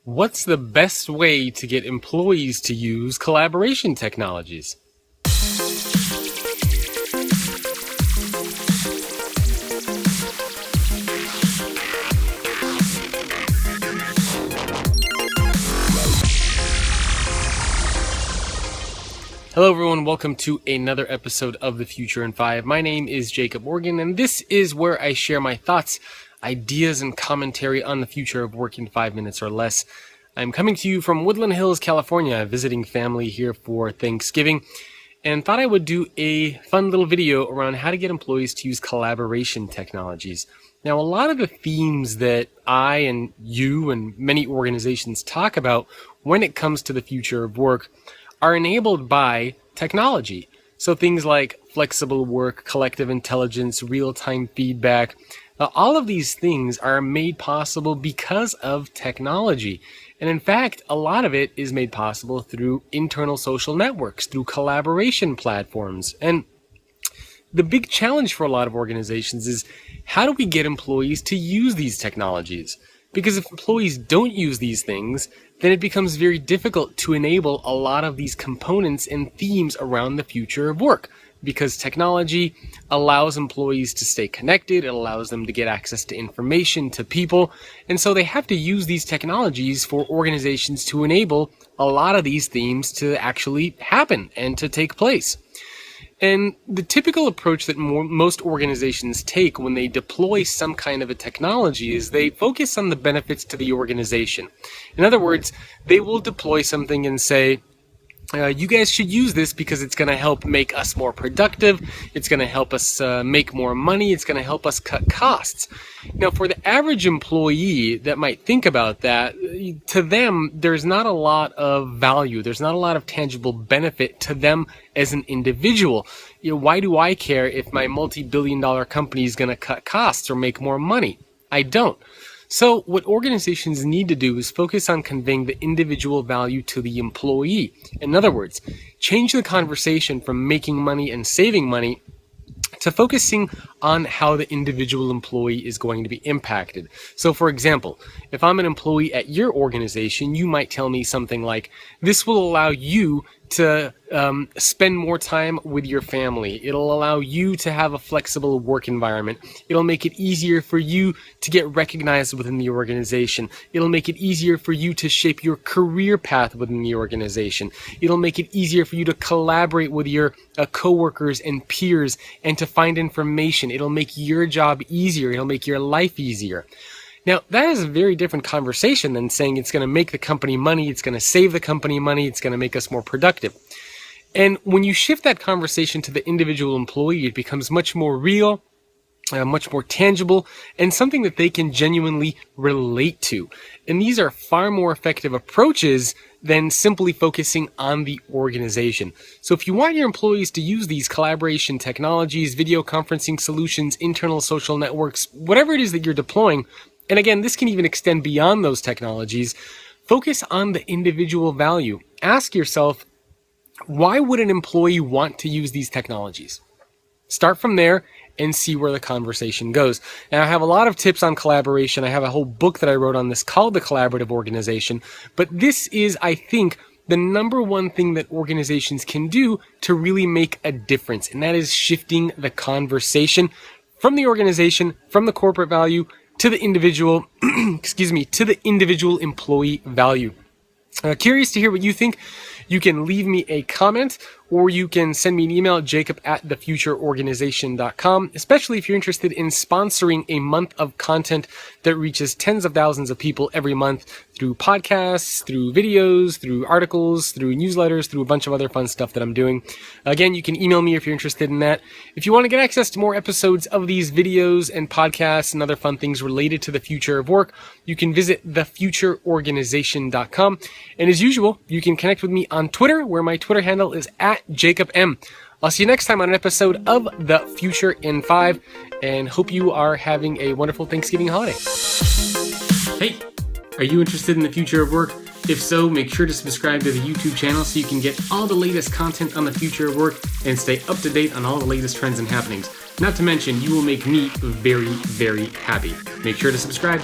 What's the best way to get employees to use collaboration technologies? Hello everyone, welcome to another episode of The Future in 5. My name is Jacob Morgan, and this is where I share my thoughts, ideas, and commentary on the future of work in 5 minutes or less. I'm coming to you from Woodland Hills, California, visiting family here for Thanksgiving, and thought I would do a fun little video around how to get employees to use collaboration technologies. Now, a lot of the themes that I and you and many organizations talk about when it comes to the future of work are enabled by technology. So things like flexible work, collective intelligence, real-time feedback, all of these things are made possible because of technology. And in fact, a lot of it is made possible through internal social networks, through collaboration platforms. And the big challenge for a lot of organizations is, how do we get employees to use these technologies? Because if employees don't use these things, then it becomes very difficult to enable a lot of these components and themes around the future of work. Because technology allows employees to stay connected, it allows them to get access to information, to people, and so they have to use these technologies for organizations to enable a lot of these themes to actually happen and to take place. And the typical approach that most organizations take when they deploy some kind of a technology is they focus on the benefits to the organization. In other words, they will deploy something and say, you guys should use this because it's going to help make us more productive, it's going to help us make more money, it's going to help us cut costs. Now, for the average employee that might think about that, to them, there's not a lot of value, there's not a lot of tangible benefit to them as an individual. Why do I care if my multi-billion-dollar company is going to cut costs or make more money? I don't. So what organizations need to do is focus on conveying the individual value to the employee. In other words, change the conversation from making money and saving money to focusing on how the individual employee is going to be impacted. So for example, if I'm an employee at your organization, you might tell me something like, this will allow you to spend more time with your family. It'll allow you to have a flexible work environment. It'll make it easier for you to get recognized within the organization. It'll make it easier for you to shape your career path within the organization. It'll make it easier for you to collaborate with your coworkers and peers and to find information. It'll make your job easier. It'll make your life easier. Now, that is a very different conversation than saying it's going to make the company money, it's going to save the company money, it's going to make us more productive. And when you shift that conversation to the individual employee, it becomes much more real, much more tangible, and something that they can genuinely relate to. And these are far more effective approaches than simply focusing on the organization. So if you want your employees to use these collaboration technologies, video conferencing solutions, internal social networks, whatever it is that you're deploying, and again, this can even extend beyond those technologies, focus on the individual value. Ask yourself, why would an employee want to use these technologies? Start from there and see where the conversation goes. Now, I have a lot of tips on collaboration. I have a whole book that I wrote on this called The Collaborative Organization. But this is, I think, the number one thing that organizations can do to really make a difference. And that is shifting the conversation from the organization, from the corporate value, to the individual, to the individual employee value. Curious to hear what you think. You can leave me a comment or you can send me an email at jacob@thefutureorganization.com, especially if you're interested in sponsoring a month of content that reaches tens of thousands of people every month through podcasts, through videos, through articles, through newsletters, through a bunch of other fun stuff that I'm doing. Again, you can email me if you're interested in that. If you want to get access to more episodes of these videos and podcasts and other fun things related to the future of work, you can visit thefutureorganization.com. And as usual, you can connect with me on Twitter, where my Twitter handle is @JacobM. I'll see you next time on an episode of The Future in 5, and hope you are having a wonderful Thanksgiving holiday. Hey, are you interested in the future of work? If so, make sure to subscribe to the YouTube channel so you can get all the latest content on the future of work and stay up to date on all the latest trends and happenings. Not to mention, you will make me very, very happy. Make sure to subscribe.